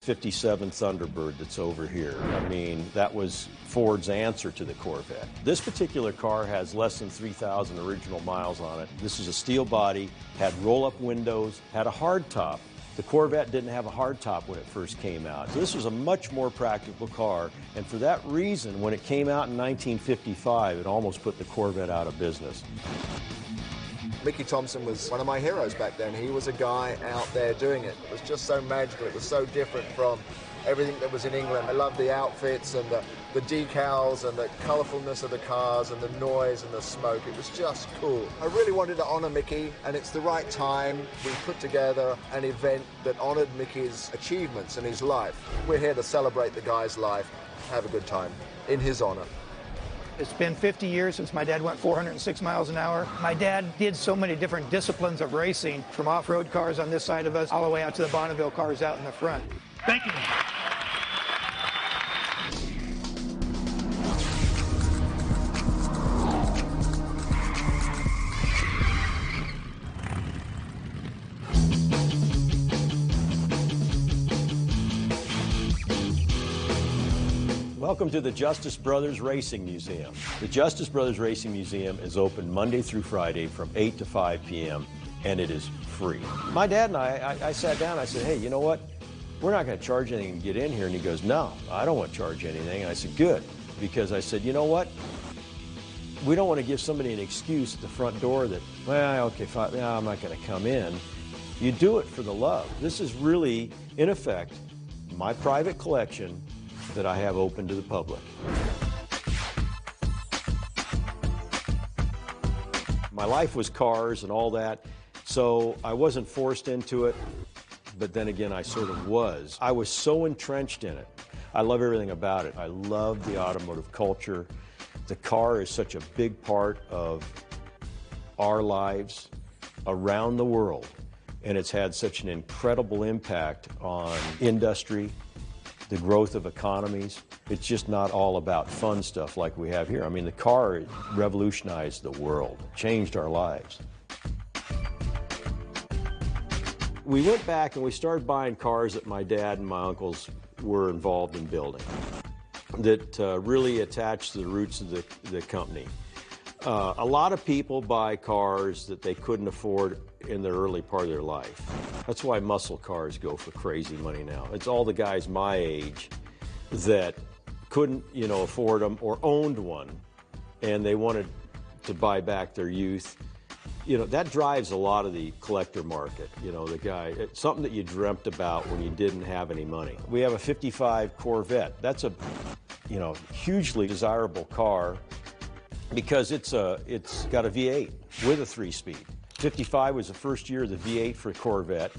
57 Thunderbird that's over here. I mean, that was Ford's answer to the Corvette. This particular car has less than 3,000 original miles on it. This is a steel body, had roll-up windows, had a hardtop. The Corvette didn't have a hardtop when it first came out. So this was a much more practical car, and for that reason, when it came out in 1955, it almost put the Corvette out of business. Mickey Thompson was one of my heroes back then. He was a guy out there doing it. It was just so magical. It was so different from everything that was in England. I loved the outfits and the decals and the colourfulness of the cars and the noise and the smoke. It was just cool. I really wanted to honour Mickey, and it's the right time. We put together an event that honoured Mickey's achievements in his life. We're here to celebrate the guy's life, have a good time in his honour. It's been 50 years since my dad went 406 miles an hour. My dad did so many different disciplines of racing, from off-road cars on this side of us all the way out to the Bonneville cars out in the front. Thank you. Welcome to the Justice Brothers Racing Museum. The Justice Brothers Racing Museum is open Monday through Friday from 8 to 5 p.m. and it is free. My dad and I sat down and I said, hey, you know what? We're not going to charge anything to get in here. And he goes, no, I don't want to charge anything. And I said, good. Because I said, you know what? We don't want to give somebody an excuse at the front door that, well, okay, fine, no, I'm not going to come in. You do it for the love. This is really, in effect, my private collection that I have open to the public. My life was cars and all that, so I wasn't forced into it, but then again, I sort of was. I was so entrenched in it. I love everything about it. I love the automotive culture. The car is such a big part of our lives around the world, and it's had such an incredible impact on industry, the growth of economies. It's just not all about fun stuff like we have here. I mean, the car revolutionized the world, changed our lives. We went back and we started buying cars that my dad and my uncles were involved in building, that really attached to the roots of the company. A lot of people buy cars that they couldn't afford in the early part of their life. That's why muscle cars go for crazy money now. It's all the guys my age that couldn't, afford them or owned one, and they wanted to buy back their youth. That drives a lot of the collector market. The guy, it's something that you dreamt about when you didn't have any money. We have a 55 Corvette. That's a, hugely desirable car because it's got a V8 with a 3-speed. 55 was the first year of the V8 for Corvette,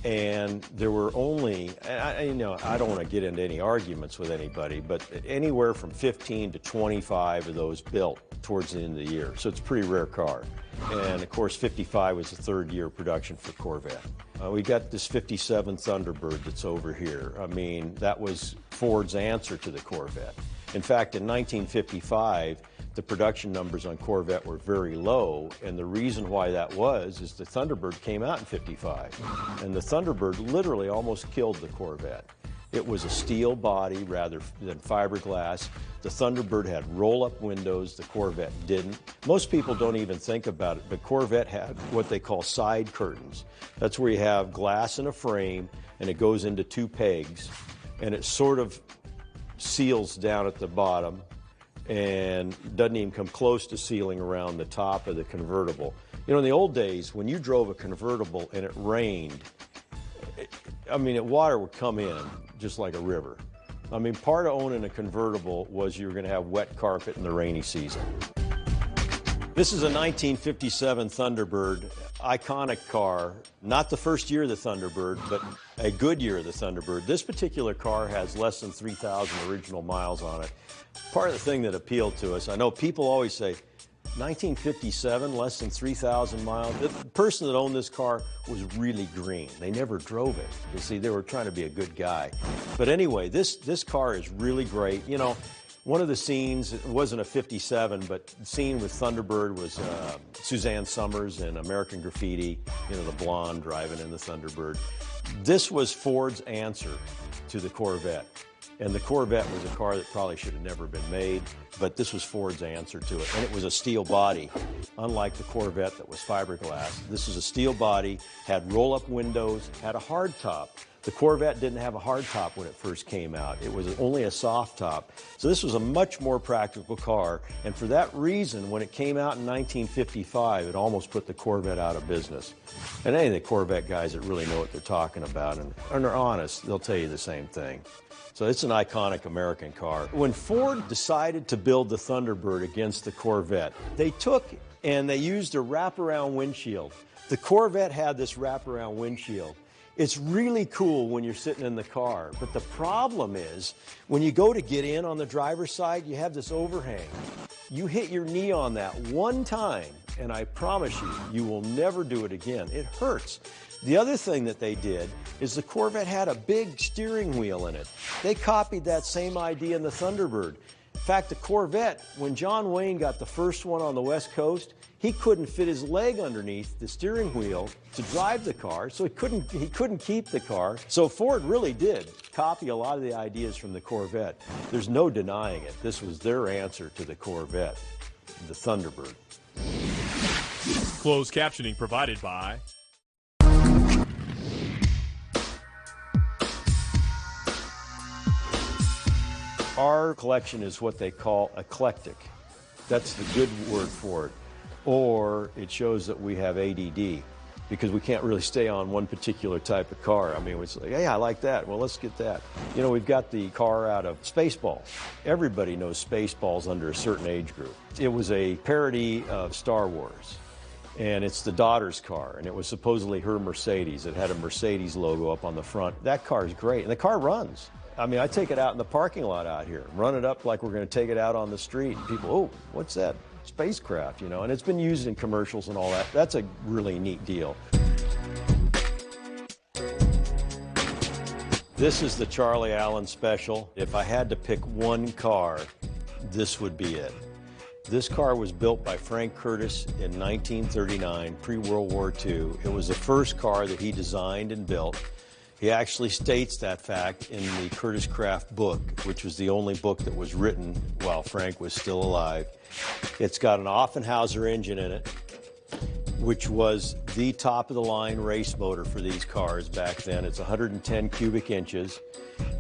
and there were only, I don't want to get into any arguments with anybody, but anywhere from 15 to 25 of those built towards the end of the year. So it's a pretty rare car. And of course, 55 was the third year of production for Corvette. We got this 57 Thunderbird that's over here. I mean, that was Ford's answer to the Corvette. In fact, in 1955, the production numbers on Corvette were very low, and the reason why that was is the Thunderbird came out in 55, and the Thunderbird literally almost killed the Corvette. It was a steel body rather than fiberglass. The Thunderbird had roll-up windows, the Corvette didn't. Most people don't even think about it, but Corvette had what they call side curtains. That's where you have glass in a frame, and it goes into 2 pegs, and it sort of seals down at the bottom, and doesn't even come close to sealing around the top of the convertible. In the old days, when you drove a convertible and it rained, water would come in just like a river. Part of owning a convertible was you were going to have wet carpet in the rainy season. This is a 1957 Thunderbird, iconic car. Not the first year of the Thunderbird, but a good year of the Thunderbird. This particular car has less than 3,000 original miles on it. Part of the thing that appealed to us, I know people always say, 1957, less than 3,000 miles. The person that owned this car was really green. They never drove it. You see, they were trying to be a good guy. But anyway, this car is really great. One of the scenes, it wasn't a 57, but the scene with Thunderbird was Suzanne Summers in American Graffiti, you know, the blonde driving in the Thunderbird. This was Ford's answer to the Corvette. And the Corvette was a car that probably should have never been made, but this was Ford's answer to it. And it was a steel body, unlike the Corvette that was fiberglass. This was a steel body, had roll-up windows, had a hard top. The Corvette didn't have a hard top when it first came out. It was only a soft top. So this was a much more practical car. And for that reason, when it came out in 1955, it almost put the Corvette out of business. And any of the Corvette guys that really know what they're talking about and are honest, they'll tell you the same thing. So it's an iconic American car. When Ford decided to build the Thunderbird against the Corvette, they took and they used a wraparound windshield. The Corvette had this wraparound windshield. It's really cool when you're sitting in the car, but the problem is when you go to get in on the driver's side, you have this overhang. You hit your knee on that one time, and I promise you, you will never do it again. It hurts. The other thing that they did is the Corvette had a big steering wheel in it. They copied that same idea in the Thunderbird. In fact, the Corvette, when John Wayne got the first one on the West Coast, he couldn't fit his leg underneath the steering wheel to drive the car, so he couldn't keep the car. So Ford really did copy a lot of the ideas from the Corvette. There's no denying it. This was their answer to the Corvette, the Thunderbird. Closed captioning provided by Our collection is what they call eclectic. That's the good word for it. Or it shows that we have ADD because we can't really stay on one particular type of car. I mean, it's like, hey, I like that. Well, let's get that. You know, we've got the car out of Spaceballs. Everybody knows Spaceballs under a certain age group. It was a parody of Star Wars. And it's the daughter's car, and it was supposedly her Mercedes. It had a Mercedes logo up on the front. That car is great, and the car runs. I mean, I take it out in the parking lot out here, run it up like we're going to take it out on the street. And people, oh, what's that? Spacecraft, you know, and it's been used in commercials and all that. That's a really neat deal. This is the Charlie Allen Special. If I had to pick one car, this would be it. This car was built by Frank Curtis in 1939, pre-World War II. It was the first car that he designed and built. He actually states that fact in the Curtis Craft book, which was the only book that was written while Frank was still alive. It's got an Offenhauser engine in it, which was the top-of-the-line race motor for these cars back then. It's 110 cubic inches.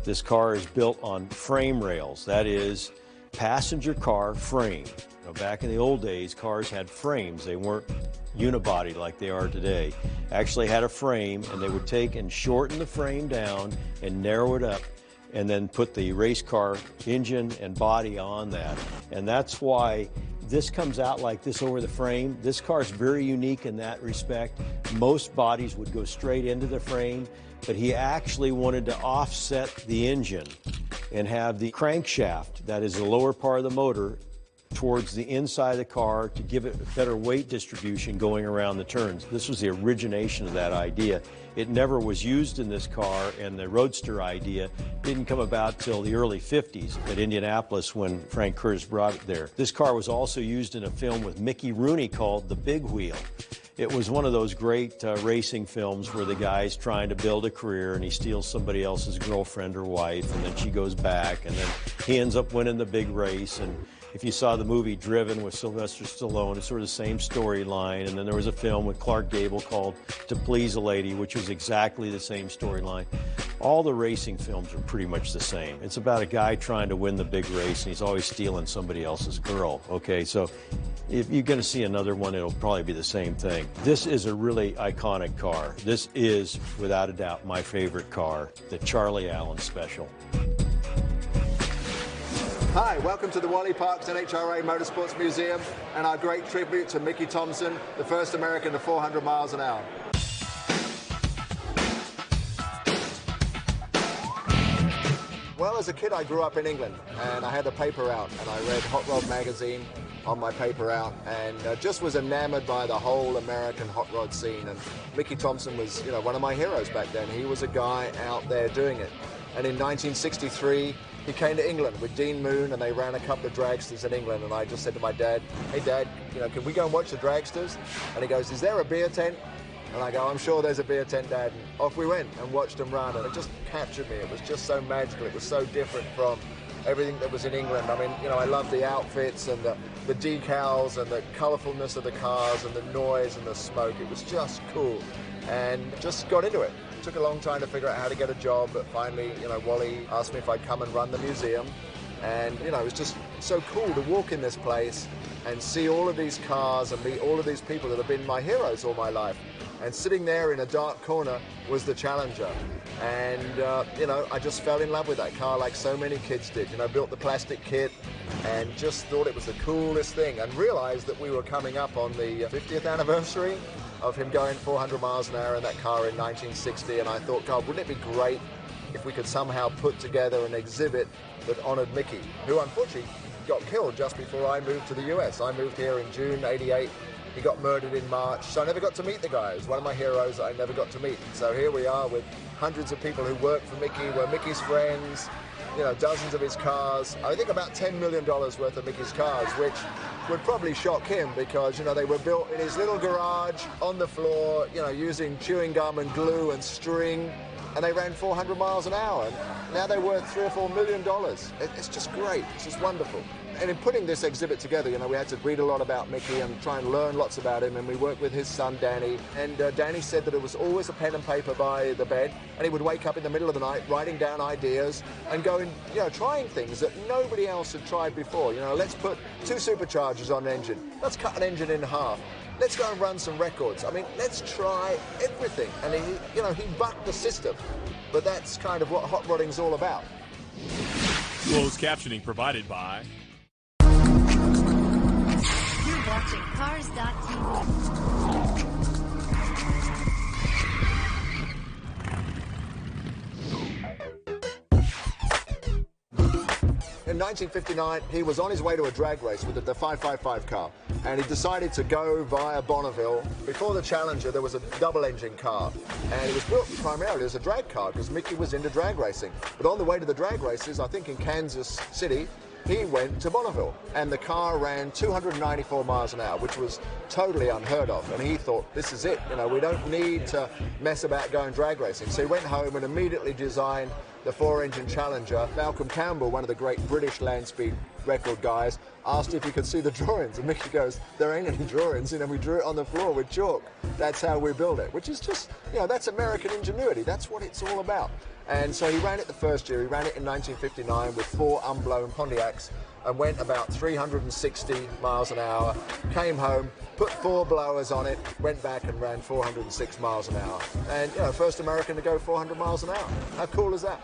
This car is built on frame rails, that is, passenger car frame. You know, back in the old days, cars had frames. They weren't unibody like they are today. Actually had a frame, and they would take and shorten the frame down and narrow it up and then put the race car engine and body on that. And that's why this comes out like this over the frame. This car is very unique in that respect. Most bodies would go straight into the frame, but he actually wanted to offset the engine and have the crankshaft, that is the lower part of the motor, towards the inside of the car to give it a better weight distribution going around the turns. This was the origination of that idea. It never was used in this car, and the Roadster idea didn't come about till the early 50s at Indianapolis when Frank Curtis brought it there. This car was also used in a film with Mickey Rooney called The Big Wheel. It was one of those great racing films where the guy's trying to build a career and he steals somebody else's girlfriend or wife, and then she goes back, and then he ends up winning the big race. And if you saw the movie Driven with Sylvester Stallone, it's sort of the same storyline. And then there was a film with Clark Gable called To Please a Lady, which was exactly the same storyline. All the racing films are pretty much the same. It's about a guy trying to win the big race, and he's always stealing somebody else's girl. Okay, so if you're going to see another one, it'll probably be the same thing. This is a really iconic car. This is, without a doubt, my favorite car, the Charlie Allen Special. Hi, welcome to the Wally Parks NHRA Motorsports Museum and our great tribute to Mickey Thompson, the first American to 400 miles an hour. Well, as a kid, I grew up in England, and I had a paper out, and I read Hot Rod magazine on my paper out, and just was enamored by the whole American hot rod scene. And Mickey Thompson was, you know, one of my heroes back then. He was a guy out there doing it. And in 1963, he came to England with Dean Moon, and they ran a couple of dragsters in England. And I just said to my dad, "Hey, Dad, can we go and watch the dragsters?" And he goes, "Is there a beer tent?" And I go, "I'm sure there's a beer tent, Dad." And off we went and watched them run, and it just captured me. It was just so magical. It was so different from everything that was in England. I mean, I love the outfits and the decals and the colourfulness of the cars and the noise and the smoke. It was just cool, and just got into it. It took a long time to figure out how to get a job, but finally, Wally asked me if I'd come and run the museum. And, it was just so cool to walk in this place and see all of these cars and meet all of these people that have been my heroes all my life. And sitting there in a dark corner was the Challenger. And, I just fell in love with that car like so many kids did. Built the plastic kit and just thought it was the coolest thing, and realized that we were coming up on the 50th anniversary of him going 400 miles an hour in that car in 1960. And I thought, God, wouldn't it be great if we could somehow put together an exhibit that honored Mickey, who unfortunately got killed just before I moved to the US. I moved here in June '88. He got murdered in March, so I never got to meet the guy. He was one of my heroes that I never got to meet. So here we are with hundreds of people who work for Mickey, were Mickey's friends, dozens of his cars. I think about $10 million worth of Mickey's cars, which would probably shock him because, they were built in his little garage on the floor, using chewing gum and glue and string, and they ran 400 miles an hour. And now they're worth $3 or $4 million. It's just great. It's just wonderful. And in putting this exhibit together, we had to read a lot about Mickey and try and learn lots about him, and we worked with his son, Danny. And Danny said that it was always a pen and paper by the bed, and he would wake up in the middle of the night writing down ideas and going, trying things that nobody else had tried before. Let's put 2 superchargers on an engine. Let's cut an engine in half. Let's go and run some records. I mean, let's try everything. And he bucked the system. But that's kind of what hot rodding's all about. Closed captioning provided by... You're watching Cars.tv. In 1959, he was on his way to a drag race with the 555 car, and he decided to go via Bonneville. Before the Challenger, there was a double-engine car, and it was built primarily as a drag car because Mickey was into drag racing. But on the way to the drag races, I think in Kansas City, he went to Bonneville, and the car ran 294 miles an hour, which was totally unheard of. And he thought, this is it, we don't need to mess about going drag racing. So he went home and immediately designed the 4-engine Challenger. Malcolm Campbell, one of the great British land speed record guys, asked if he could see the drawings, and Mickey goes, there ain't any drawings, we drew it on the floor with chalk. That's how we built it, which is just, that's American ingenuity. That's what it's all about. And so he ran it the first year. He ran it in 1959 with 4 unblown Pontiacs and went about 360 miles an hour, came home, put 4 blowers on it, went back and ran 406 miles an hour. And, first American to go 400 miles an hour. How cool is that?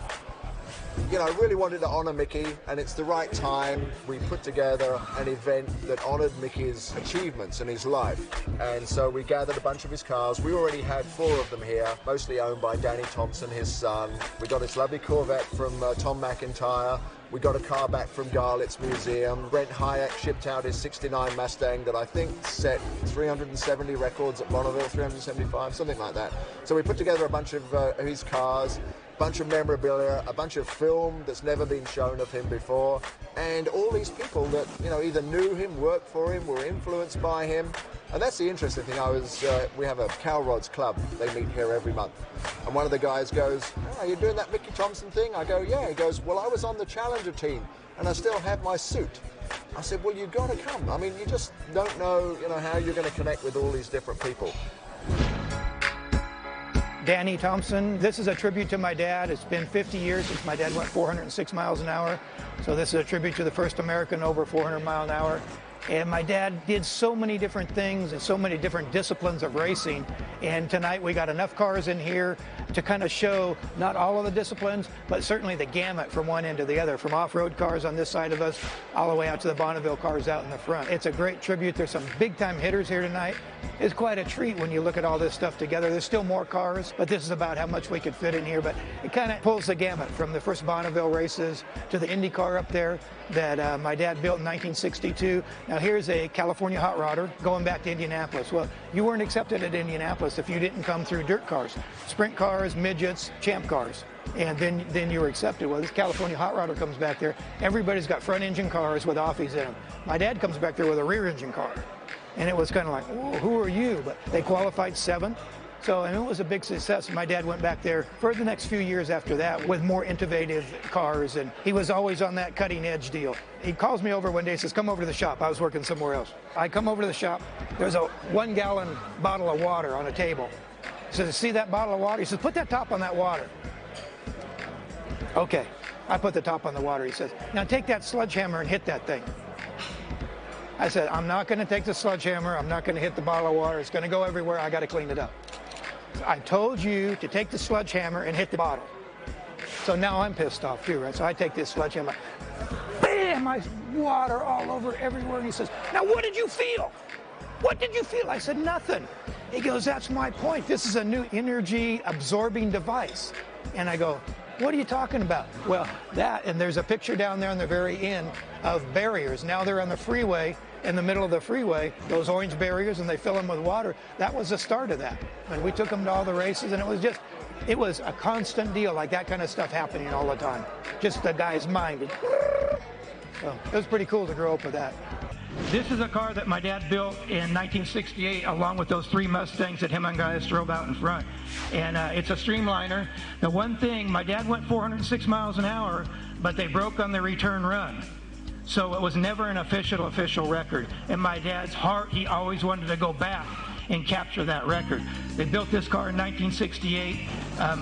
I really wanted to honour Mickey, and it's the right time. We put together an event that honoured Mickey's achievements in his life. And so we gathered a bunch of his cars. We already had 4 of them here, mostly owned by Danny Thompson, his son. We got this lovely Corvette from Tom McIntyre. We got a car back from Garlett's Museum. Brent Hayek shipped out his '69 Mustang that I think set 370 records at Bonneville, 375, something like that. So we put together a bunch of his cars, a bunch of memorabilia, a bunch of film that's never been shown of him before, and all these people that, either knew him, worked for him, were influenced by him. And that's the interesting thing. We have a Cow Rods Club. They meet here every month. And one of the guys goes, "Oh, you're doing that Mickey Thompson thing?" I go, "Yeah." He goes, "Well, I was on the Challenger team, and I still have my suit." I said, "Well, you've got to come. I mean, you just don't know, how you're going to connect with all these different people." Danny Thompson, this is a tribute to my dad. It's been 50 years since my dad went 406 miles an hour. So this is a tribute to the first American over 400 miles an hour. And my dad did so many different things and so many different disciplines of racing. And tonight we got enough cars in here to kind of show not all of the disciplines, but certainly the gamut from one end to the other, from off-road cars on this side of us all the way out to the Bonneville cars out in the front. It's a great tribute. There's some big-time hitters here tonight. It's quite a treat when you look at all this stuff together. There's still more cars, but this is about how much we could fit in here. But it kind of pulls the gamut from the first Bonneville races to the Indy car up there that my dad built in 1962. Now here's a California hot rodder going back to Indianapolis. Well, you weren't accepted at Indianapolis if you didn't come through dirt cars, sprint cars, midgets, champ cars. and then you were accepted. Well, this California hot rodder comes back there. Everybody's got front engine cars with offies in them. My dad comes back there with a rear engine car. And it was kind of like, whoa, who are you? But they qualified 7th. So, and it was a big success. My dad went back there for the next few years after that with more innovative cars, and he was always on that cutting edge deal. He calls me over one day and says, come over to the shop. I was working somewhere else. I come over to the shop. There's a 1-gallon bottle of water on a table. He says, see that bottle of water? He says, put that top on that water. Okay. I put the top on the water. He says, now take that sledgehammer and hit that thing. I said, I'm not going to take the sledgehammer. I'm not going to hit the bottle of water. It's going to go everywhere. I got to clean it up. I told you to take the sledgehammer and hit the bottle. So now I'm pissed off too, right? So I take this sledgehammer, bam, I water all over everywhere. And he says, now what did you feel? What did you feel? I said, nothing. He goes, that's my point. This is a new energy absorbing device. And I go, what are you talking about? Well, that, and there's a picture down there on the very end of barriers. Now they're on the freeway, in the middle of the freeway, those orange barriers, and they fill them with water. That was the start of that. And we took them to all the races, and it was a constant deal, like that kind of stuff happening all the time. Just the guy's mind. So it was pretty cool to grow up with that. This is a car that my dad built in 1968 along with those 3 Mustangs that him and guys drove out in front. And it's a streamliner. The one thing, my dad went 406 miles an hour, but they broke on the return run. So it was never an official record. In my dad's heart, he always wanted to go back and capture that record. They built this car in 1968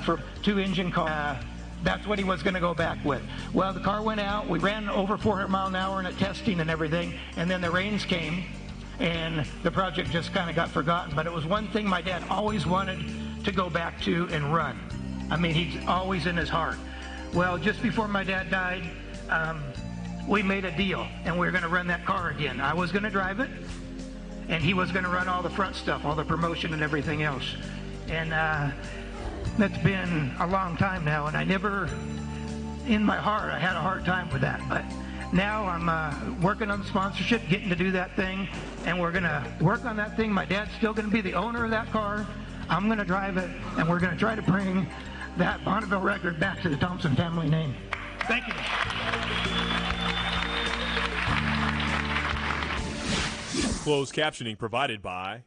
for 2-engine car. That's what he was going to go back with. Well, the car went out. We ran over 400 miles an hour in it, testing and everything. And then the rains came, and the project just kind of got forgotten. But it was one thing my dad always wanted to go back to and run. I mean, he's always in his heart. Well, just before my dad died, we made a deal, and we were going to run that car again. I was going to drive it, and he was going to run all the front stuff, all the promotion and everything else. And that's been a long time now, and I never, in my heart, I had a hard time with that. But now I'm working on the sponsorship, getting to do that thing, and we're going to work on that thing. My dad's still going to be the owner of that car. I'm going to drive it, and we're going to try to bring that Bonneville record back to the Thompson family name. Thank you. Closed captioning provided by